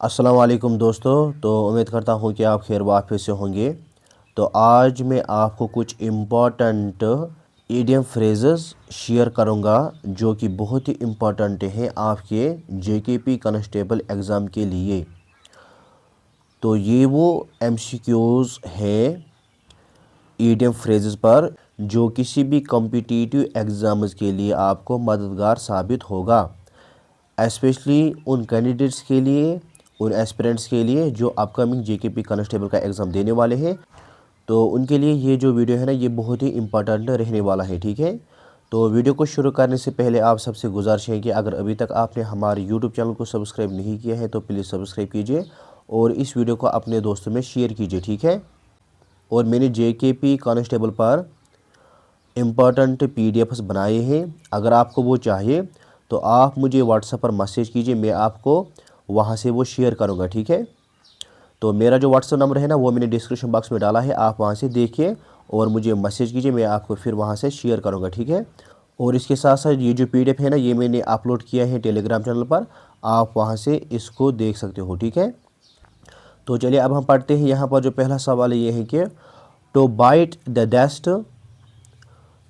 अस्सलाम वालेकुम दोस्तों। तो उम्मीद करता हूँ कि आप खैर वाफियत से होंगे। तो आज मैं आपको कुछ इम्पॉर्टेंट ईडियम फ्रेजेस शेयर करूँगा जो कि बहुत ही इम्पॉर्टेंट हैं आपके जेकेपी कांस्टेबल एग्ज़ाम के लिए। तो ये वो एमसीक्यूज़ हैं ईडियम फ्रेजेस पर जो किसी भी कॉम्पिटिटिव एग्ज़ाम्स के लिए आपको मददगार साबित होगा, एस्पेशली उन कैंडिडेट्स के लिए, उन एस्पिरेंट्स के लिए जो अपकमिंग जेकेपी कांस्टेबल का एग्ज़ाम देने वाले हैं। तो उनके लिए ये जो वीडियो है ना, ये बहुत ही इंपॉर्टेंट रहने वाला है। ठीक है, तो वीडियो को शुरू करने से पहले आप सबसे गुजारिश है कि अगर अभी तक आपने हमारे यूट्यूब चैनल को सब्सक्राइब नहीं किया है तो प्लीज़ सब्सक्राइब कीजिए और इस वीडियो को अपने दोस्तों में शेयर कीजिए। ठीक है, और मैंने जेकेपी कांस्टेबल पर इम्पॉर्टेंट पीडीएफ्स बनाए हैं। अगर आपको वो चाहिए तो आप मुझे व्हाट्सएप पर मैसेज कीजिए, मैं आपको वहाँ से वो शेयर करूँगा। ठीक है, तो मेरा जो व्हाट्सएप नंबर है ना, वो मैंने डिस्क्रिप्शन बॉक्स में डाला है, आप वहाँ से देखिए और मुझे मैसेज कीजिए, मैं आपको फिर वहाँ से शेयर करूँगा। ठीक है, और इसके साथ साथ ये जो पीडीएफ है ना, ये मैंने अपलोड किया है टेलीग्राम चैनल पर, आप वहाँ से इसको देख सकते हो। ठीक है, तो चलिए अब हम पढ़ते हैं। यहाँ पर जो पहला सवाल ये है कि टू बाइट द डस्ट,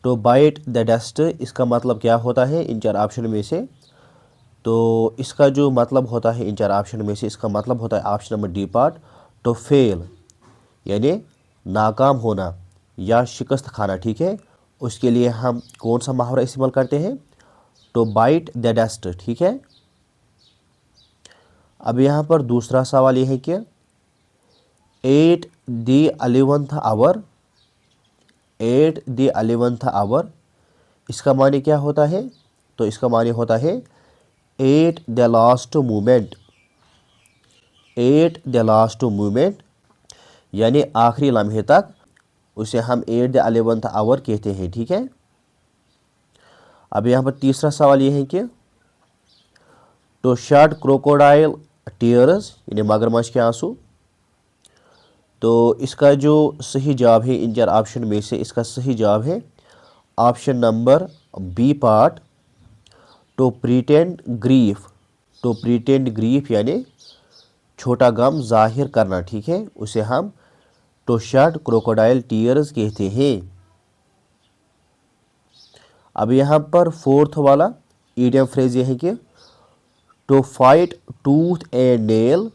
तो बाइट द डस्ट इसका मतलब क्या होता है इन चार ऑप्शन में से। तो इसका जो मतलब होता है इन चार ऑप्शन में से, इसका मतलब होता है option number D part, to fail यानी नाकाम होना या शिकस्त खाना। ठीक है, उसके लिए हम कौन सा मुहावरा इस्तेमाल करते हैं, टू बाइट द डस्ट। ठीक है, अब यहाँ पर दूसरा सवाल ये है कि at the 11th hour, at the 11th hour इसका माने क्या होता है। तो इसका माने होता है at the last moment, at the last moment यानी आखिरी लम्हे तक, उसे हम एट द 11th आवर कहते हैं। ठीक है, अब यहाँ पर तीसरा सवाल ये है कि टू शेड क्रोकोडाइल टीयर्स यानी मगरमच्छ के आंसू। तो इसका जो सही जवाब है इन चार ऑप्शन में से, इसका सही जवाब है option number B part, to pretend grief, to pretend grief यानी छोटा गम जाहिर करना। ठीक है, उसे हम टू शेड क्रोकोडाइल टीयर्स कहते हैं। अब यहाँ पर फोर्थ वाला ईडियम फ्रेज ये है कि to fight tooth and nail.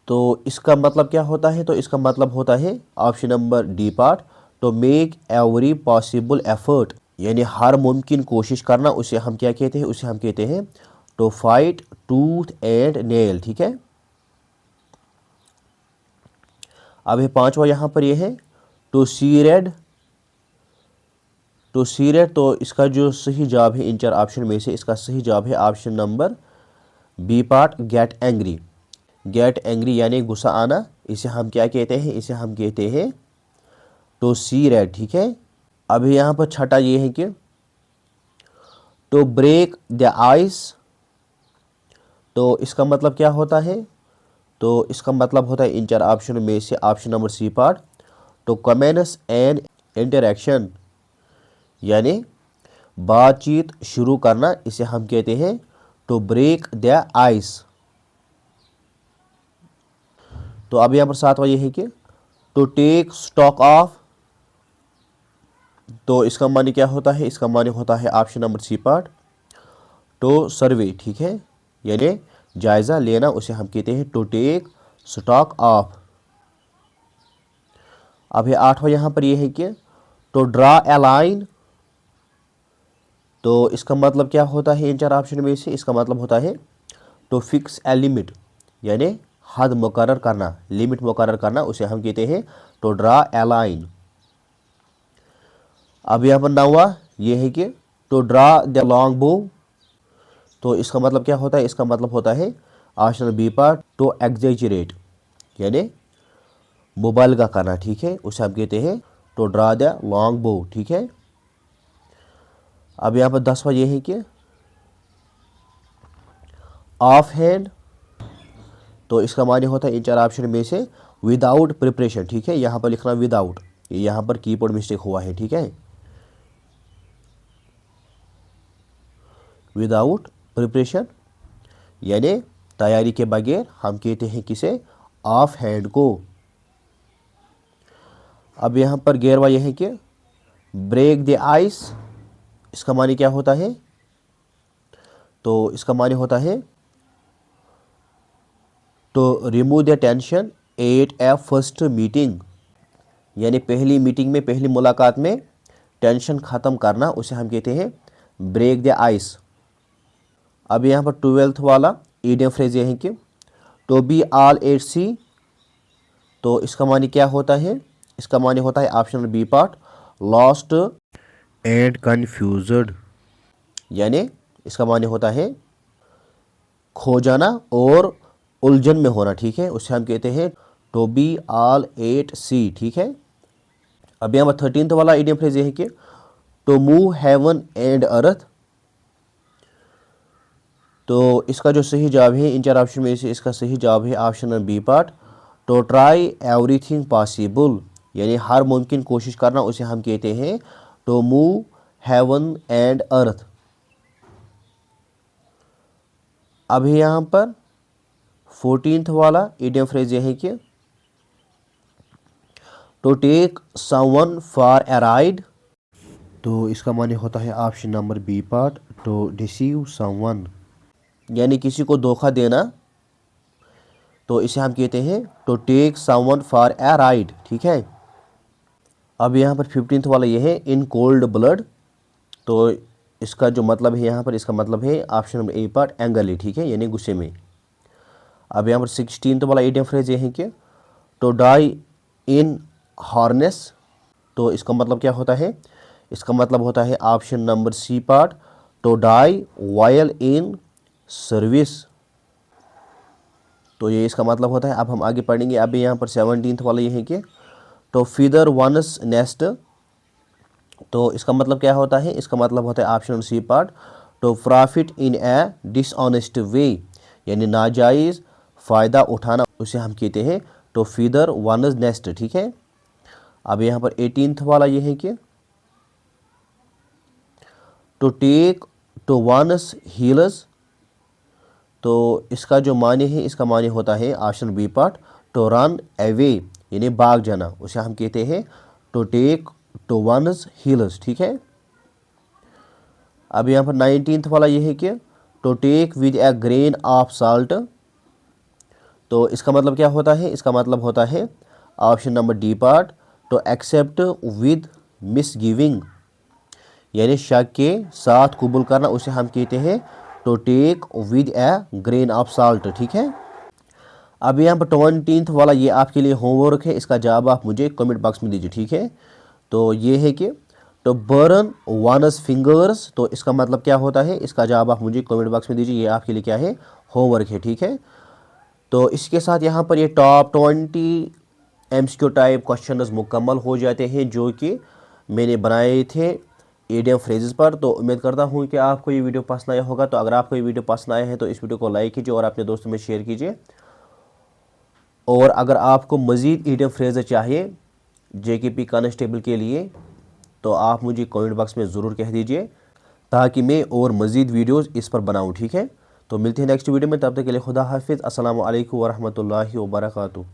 तो इसका मतलब क्या होता है, तो इसका मतलब होता है option number D part, to make every possible effort यानी हर मुमकिन कोशिश करना, उसे हम क्या कहते हैं, उसे हम कहते हैं to fight tooth and nail. ठीक है, अब ये पांचवा यहाँ पर ये है to see red, to see red. तो इसका जो सही जवाब है इन चार ऑप्शन में से, इसका सही जवाब है option number B part, get angry. Get angry यानी गुस्सा आना, इसे हम क्या कहते हैं, इसे हम कहते हैं टू सी रेड। ठीक है, अभी यहाँ पर छठा ये है कि टू ब्रेक द आइस। तो इसका मतलब क्या होता है, तो इसका मतलब होता है इन चार ऑप्शन में से option number C part, to commence an interaction यानी बातचीत शुरू करना, इसे हम कहते हैं टू ब्रेक द आइस। तो अब यहाँ पर सातवां ये है कि टू टेक स्टॉक ऑफ। तो इसका माने क्या होता है, इसका माने होता है option number C part, to survey. ठीक है, यानी जायजा लेना, उसे हम कहते हैं टू टेक स्टॉक ऑफ। अब ये आठवां यहाँ पर यह है कि टू ड्रा ए लाइन। तो इसका मतलब क्या होता है इन चार ऑप्शन में से, इसका मतलब होता है टू फिक्स ए लिमिट यानी हद मुकर्रर करना, लिमिट मुकर्रर करना, उसे हम कहते हैं टू ड्रा ए लाइन। अब यहाँ पर नौवां ये है कि टू ड्रा द लॉन्ग बो। तो इसका मतलब क्या होता है, इसका मतलब होता है option B part, to exaggerate यानी मुबालगा करना। ठीक है, उसे हम कहते हैं टू ड्रा द लॉन्ग बो। ठीक है, अब यहाँ पर 10वां ये है कि ऑफ हैंड। तो इसका माने होता है इन चार ऑप्शन में से विदाउट प्रिपरेशन। ठीक है, यहाँ पर लिखना विदाउट, यहाँ पर कीबोर्ड मिस्टेक हुआ है। ठीक है, विदाउट प्रिपरेशन यानी तैयारी के बगैर हम कहते हैं किसे, ऑफ हैंड को। अब यहाँ पर गैरवा यह है कि ब्रेक द आइस, इसका माने क्या होता है, तो इसका माने होता है तो remove the tension eight A first meeting, यानी पहली मीटिंग में, पहली मुलाकात में टेंशन ख़त्म करना, उसे हम कहते हैं ब्रेक द आइस। अब यहाँ पर 12th वाला ईडियम फ्रेज ये है कि टू बी ऑल एट सी, तो इसका माने क्या होता है, इसका माने होता है option B part, lost and confused, यानी इसका माने होता है खो जाना और उलझन में होना, ठीक है, उसे हम कहते हैं टू बी ऑल एट सी, ठीक है। अब यहाँ पर 13th वाला ईडियम फ्रेज ये है कि to move heaven and earth, तो इसका जो सही जवाब है इन चार ऑप्शन में से इसका सही जवाब है option B part, to try everything possible, यानी हर मुमकिन कोशिश करना, उसे हम कहते हैं to move heaven and earth. अब यहाँ पर 14th वाला ईडियम फ्रेज ये है कि to take someone for a ride, तो इसका माने होता है option number B part, to deceive someone, यानी किसी को धोखा देना, तो इसे हम कहते हैं to take someone for a ride, ठीक है। अब यहाँ पर 15th वाला ये है इन कोल्ड ब्लड, तो इसका जो मतलब है यहाँ पर, इसका मतलब है option number A part angrily, ठीक है, यानी गुस्से में। अब यहाँ पर 16th वाला ईडियम फ्रेज ये है कि टू डाई इन हार्नेस, तो इसका मतलब क्या होता है, इसका मतलब होता है option number C part, to die while in service, तो ये इसका मतलब होता है। अब हम आगे पढ़ेंगे। अब यहाँ पर 17th वाला ये है कि टू फीदर वनस नेस्ट, तो इसका मतलब क्या होता है, इसका मतलब होता है option C part, to profit in a dishonest way, यानी नाजायज़ फ़ायदा उठाना, उसे हम कहते हैं टू फीदर वनस नेस्ट, ठीक है। अब यहाँ पर 18th वाला ये है कि to take to one's heels, तो इसका जो माने है, इसका माने होता है option B part, to run away, यानी भाग जाना, उसे हम कहते हैं to take to one's heels, ठीक है। अब यहाँ पर 19th वाला ये है कि to take with a grain of salt, तो इसका मतलब क्या होता है, इसका मतलब होता है option number D part, to accept with misgiving, यानी शक के साथ कबूल करना, उसे हम कहते हैं to take with a grain of salt, ठीक है। अब यहाँ पर 20th वाला ये आपके लिए होमवर्क है, इसका जवाब आप मुझे कमेंट बॉक्स में दीजिए, ठीक है। तो ये है कि टू बर्न वनस फिंगर्स, तो इसका मतलब क्या होता है, इसका जवाब आप मुझे कमेंट बॉक्स में दीजिए, ये आपके लिए क्या है, होमवर्क है, ठीक है। तो इसके साथ यहाँ पर ये टॉप 20 MCQ टाइप क्वेश्चंस मुकम्मल हो जाते हैं जो कि मैंने बनाए थे ईडियम फ्रेजेस पर। तो उम्मीद करता हूँ कि आपको ये वीडियो पसंद आया होगा। तो अगर आपको ये वीडियो पसंद आया है तो इस वीडियो को लाइक कीजिए और अपने दोस्तों में शेयर कीजिए। और अगर आपको मज़ीद ईडियम फ्रेजेस चाहिए JKP कांस्टेबल के लिए तो आप मुझे कमेंट बॉक्स में ज़रूर कह दीजिए ताकि मैं और मज़ीद वीडियोज़ इस पर बनाऊँ, ठीक है। तो मिलते हैं नेक्स्ट वीडियो में, तब तक के लिए खुदा हाफिज़। अस्सलामु अलैकुम वरहमतुल्लाहि वबरकातुहू।